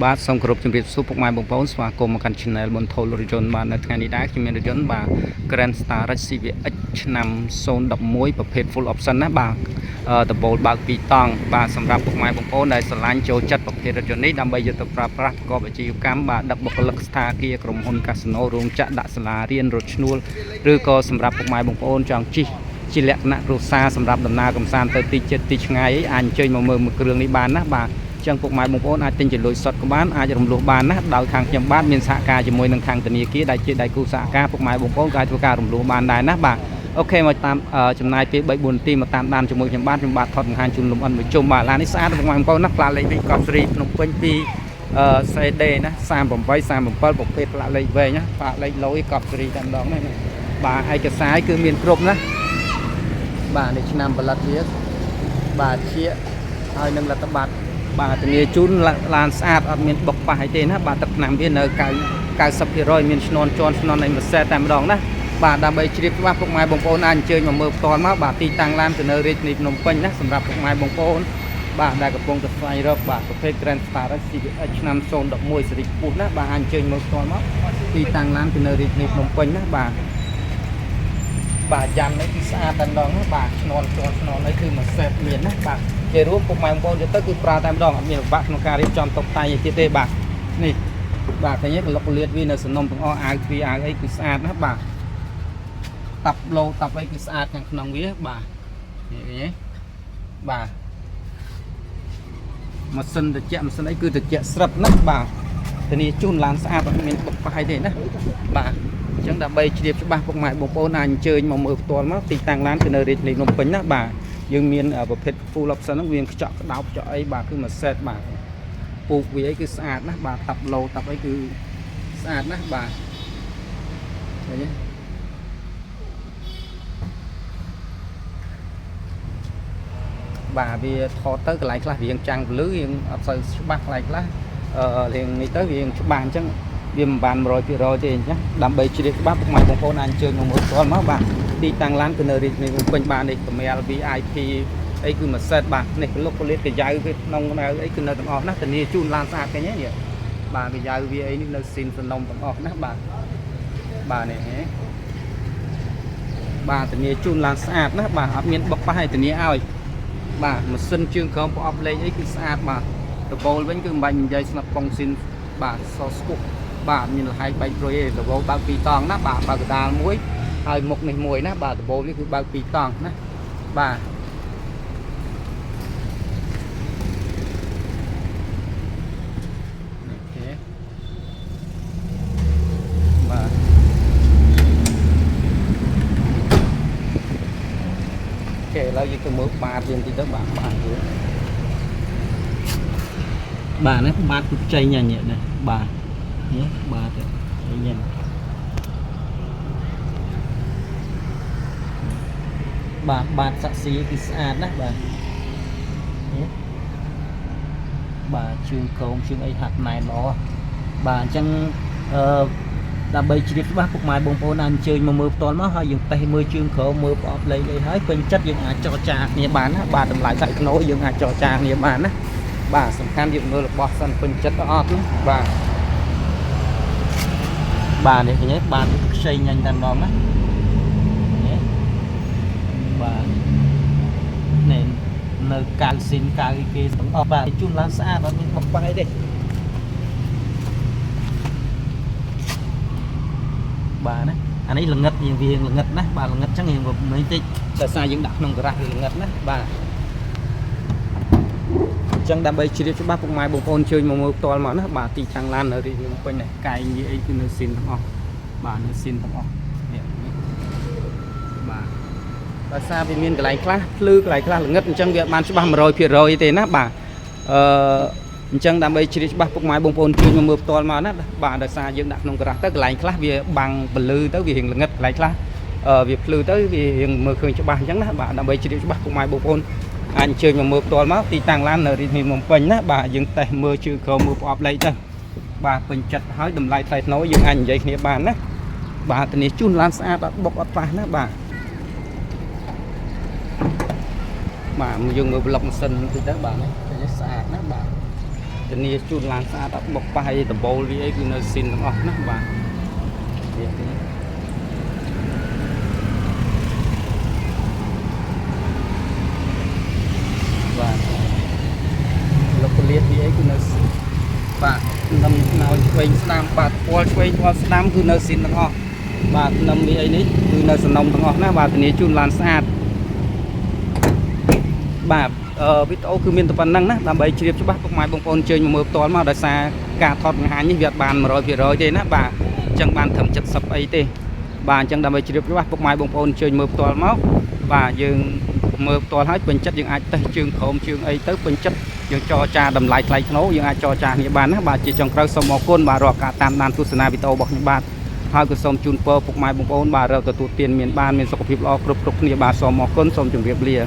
បាទសូមគោរពជំរាបសួរពុកម៉ែបងប្អូនស្វាគមន៍មកកាន់ Channel បនថុលរយន្តបាទនៅថ្ងៃនេះដែរខ្ញុំមានរយន្តបាទ Grand Star Rush CVX ឆ្នាំ011ប្រភេទ Full Option ណាបាទដបូលបើក2តង់បាទសម្រាប់ពុកម៉ែបងប្អូនដែលស្រឡាញ់ចូលចិត្តប្រភេទរថយន្តនេះដើម្បីយកទៅប្រើប្រាស់ប្រកបអាជីវកម្មបាទដឹកបុគ្គលិកស្ថាប័នក្រុមហ៊ុនកាស៊ីណូរោងចក្រដាក់សាលារៀនរថឈ្នួលឬក៏សម្រាប់ពុកម៉ែបងប្អូនចង់ជិះជាលក្ខណៈគ្រួសារសម្រាប់ដំណើរកម្សាន្តទៅទីជិតទីឆ្ងាយអាចអញ្ជើញមកមើលមួយគ្រឿងនេះបានណាបាទចឹងពុកម៉ែបងប្អូនអាចទិញជាលុយសុទ្ធក៏បានអាចរំលោះបានណាដោយខាងខ្ញុំបាទមានសហការជាមួយនឹងខាងធនាគារដែលជាដៃគូសហការពុកម៉ែបងប្អូនក៏អាចធ្វើការរំលោះបានដែរណាបាទអូខេមកតាមចំណាយពេល3 4នាទីមកតាមដានជាមួយខ្ញុំបាទថតបង្ហាញជូនលំអិនមួយជុំបាទឡាននេះស្អាតពុកម៉ែបងប្អូនណាផ្លាកលេខនេះកប់សេរីភ្នំពេញពីCD ណា38 37ប្រភេទផ្លាកលេខវែងណាផ្លាកលេខលុយកប់សេរីតែម្ដងនេះបាទឯកសារគឺមានគ្រប់ណាបាទនេះឆ្នាំផលិតវាបាទជាហើយនឹងលទ្ធប័ត្របាទធានាជូនឡានស្អាតអត់មានបុកប៉ះអីទេណាបាទទឹកថ្នាំវានៅ90%មានឈ្នាន់ជន់ឈ្នាន់នៃម៉ាសេតែម្ដងណាបាទដើម្បីជ្រាបច្បាស់ពុកម៉ែបងប្អូនអាចអញ្ជើញមកមើលផ្ទាល់មកបាទទីតាំងឡានគឺនៅរាជធានីភ្នំពេញណាសម្រាប់ពុកម៉ែបងប្អូនបាទដែលកំពុងតែស្វែងរកបាទប្រភេទ Grand Star CVX ឆ្នាំ011សេរីខ្ពស់ណាបាទអាចអញ្ជើញមើលផ្ទាល់មកទីតាំងឡានគឺនៅរាជធានីភ្នំពេញណាបាទយ៉ាំនេះគឺស្អាតតែម្ដងណាបាទឈ្នាន់ជន់ឈ្នាន់នេះគឺម៉ាសេមានណាបាទជារួមពុកម៉ែបងប្អូនយកទៅគឺប្រើតែម្ដងអត់មានពិបាកក្នុងការរៀបចំតុបតែងអីទៀតទេបាទនេះបាទឃើញទេកលុកលាតវានៅសំណុំទាំងអស់អាវទ្វារអាវអីគឺស្អាតណាបាទតាប់ឡូតាប់អីគឺស្អាតខាងក្នុងវាបាទនេះឃើញទេបាទម៉ាស៊ីនត្រជាក់ម៉ាស៊ីនអីគឺត្រជាក់ស្រិបណាបាទធានាជូនឡានស្អាតអត់មានបុកប៉ះអីទេណាបាទអញ្ចឹងដើម្បីជ្រាបច្បាស់ពុកម៉ែបងប្អូនអាចអញ្ជើញមកមើលផ្ទាល់មកទីតាំងឡានគឺនៅរាជធានីភ្នំពេញណាបាទយើងមានប្រភេទ full option ហ្នឹងវាខ្ចក់ក្តោបខ្ចក់អីបាទគឺមួយសេតបាទពូកវាអីគឺស្អាតណាស់បាទតាប់ឡូតាប់អីគឺស្អាតណាស់បាទឃើញទេបាទវាថតទៅកន្លែងខ្លះរៀងចាំងពលឺរៀងអត់សូវច្បាស់កន្លែងខ្លះរៀងនេះទៅរៀងច្បាស់អញ្ចឹងវាមិនបាន 100% ទេអញ្ចឹងដើម្បីជ្រាបច្បាស់ពុកម៉ែបងប្អូនអាចអញ្ជើញមកមើលផ្ទាល់មកបាទទីតាំងឡានគឺនៅរាជធានីភ្នំពេញបាទនេះកម្រាល VIP អីគឺមួយសេតបាទនេះកលុកកលៀតកាយៅវាក្នុងនៅអីគឺនៅទាំងអស់ណាធានាជូនឡានស្អាតឃើញទេនេះបាទកាយៅវាអីនេះនៅស៊ីនសំណុំទាំងអស់ណាបាទនេះហ៎បាទធានាជូនឡានស្អាតណាបាទអត់មានបុកប៉ះឲ្យធានាឲ្យបាទម៉ាស៊ីនជើងក្រោមប្រអប់លេខអីគឺស្អាតបាទដបូលវិញគឺមិនបាច់និយាយស្នាប់កុងស៊ីនបាទសស្គប់បាទមានលហើយបែកព្រុយឯដបូលបើក2តង់ណាបាទបើកកដាលមួយហើយមុខនេះមួយណាបាទដបូលនេះគឺបើក2តង់ណាបាទឥឡូវយើងទៅមើលបាតយើងតិចទៅបាទយើងបាទនេះបាតគឺចេញញ៉ាំនេះបាទនេះបាតញ៉ាំបាទសាក់ស៊ីគឺស្អាតណាស់បាទនេះបាទជើងកោមជើងអីហាត់ណែនល្អបាទអញ្ចឹងដើម្បីជ្រាបច្បាស់ពុកម៉ែបងប្អូនអាចអញ្ជើញមកមើលផ្ទាល់មកហើយយើងតេស្តមើលជើងក្រោមមើលប្រអប់លេខអីហើយពេញចិត្តយើងអាចចរចាគ្នាបានណាបាទតម្លៃសាច់ខ្នូយើងអាចចរចាគ្នាបានណាបាទសំខាន់យើងមើលរបស់សិនពេញចិត្តអត់ណាបាទនេះឃើញទេបាទខ្ចីញ៉ាញ់តែម្ដងណានេះបាទនេះនៅកាលស៊ីនកៅគេទាំងអស់បាទជូនឡានស្អាតអត់មានបុកប៉ះអីទេបាទណាអានេះល្ងិតយើងវាល្ងិតណាបាទល្ងិតចឹងយើងមិនតិចដោយសារយើងដាក់ក្នុងការ៉ាស់វាល្ងិតណាបាទអញ្ចឹងដើម្បីជ្រាបច្បាស់ពុកម៉ែបងប្អូនជើញមកមើលផ្ទាល់មកណាបាទទីតាំងឡាននៅរាជធានីភ្នំពេញនេះកាយនិយាយអីគឺនៅស៊ីនទាំងអស់បាទនៅស៊ីនទាំងអស់នេះបាទដោយសារវាមានកន្លែងខ្លះភ្លឺកន្លែងខ្លះល្ងិតអញ្ចឹងវាបានច្បាស់ 100% ទេណាបាទអញ្ចឹងដើម្បីជ្រាបច្បាស់ពុកម៉ែបងប្អូនជួយមកមើលផ្ទាល់មកណាបាទដោយសារយើងដាក់ក្នុងការ៉ាស់ទៅកន្លែងខ្លះវាបាំងពលឺទៅវារៀងល្ងិតកន្លែងខ្លះវាភ្លឺទៅវារៀងមើលឃើញច្បាស់អញ្ចឹងណាបាទដើម្បីជ្រាបច្បាស់ពុកម៉ែបងប្អូនអាចអញ្ជើញមកមើលផ្ទាល់មកទីតាំងឡាននៅរាជធានីភ្នំពេញណាបាទយើងតេស្តមើលជើងក្រោមមើលប្រអប់លេខទៅបាទពេញចិត្តហើយតម្លៃថ្លៃថ្នូរយើងអាចនិយាយគ្នាបានណាបាទធានាជូនឡានស្អាតអត់បុកអត់ប៉ះណាបាទយើងមើលប្លុកម៉ាស៊ីនតិចទៅបាទនេះស្អាតណាបាទ ធានាជូនឡានស្អាតអត់បុកប៉ះអីដបូលវាអីគឺនៅស៊ីនទាំងអស់ណាបាទបាទលោកពលាតវាអីគឺនៅបាទនំណៅឆ្វេងស្ដាំបាទពណ៌ឆ្វេងពណ៌ស្ដាំគឺនៅស៊ីនទាំងអស់បាទនំវាអីនេះគឺនៅសំណុំទាំងអស់ណាបាទធានាជូនឡានស្អាតបាទវីដេអូគឺមានតែប៉ុណ្្នឹងណាដើម្បីជ្រាបច្បាស់ពុកម៉ែបងប្អូនជើញមកមើលផ្ទាល់មកដោយសារការថតបង្ហាញនេះវាអត់បាន 100% ទេណាបាទអញ្ចឹងបានត្រឹម70អីទេបាទអញ្ចឹងដើម្បីជ្រាបច្បាស់ពុកម៉ែបងប្អូនជើញមើលផ្ទាល់មកបាទយើងមើលផ្ទាល់ហើយពេញចិត្តយើងអាចតេស្តជើងក្រោមជើងអីទៅពេញចិត្តយើងចរចាតម្លៃថ្លៃថ្នូរយើងអាចចរចាគ្នាបានណាបាទជាចុងក្រោយសូមអរគុណបាទរាល់ការតាមដានទស្សនាវីដេអូរបស់ខ្ញុំបាទហើយក៏សូមជូនពរពុកម៉ែបងប្អូនបាទរកទទួលទានមានបានមានសុខភាពល្អគ្រប់គ្នាបាទសូមអរគុណសូមជម្រាបលា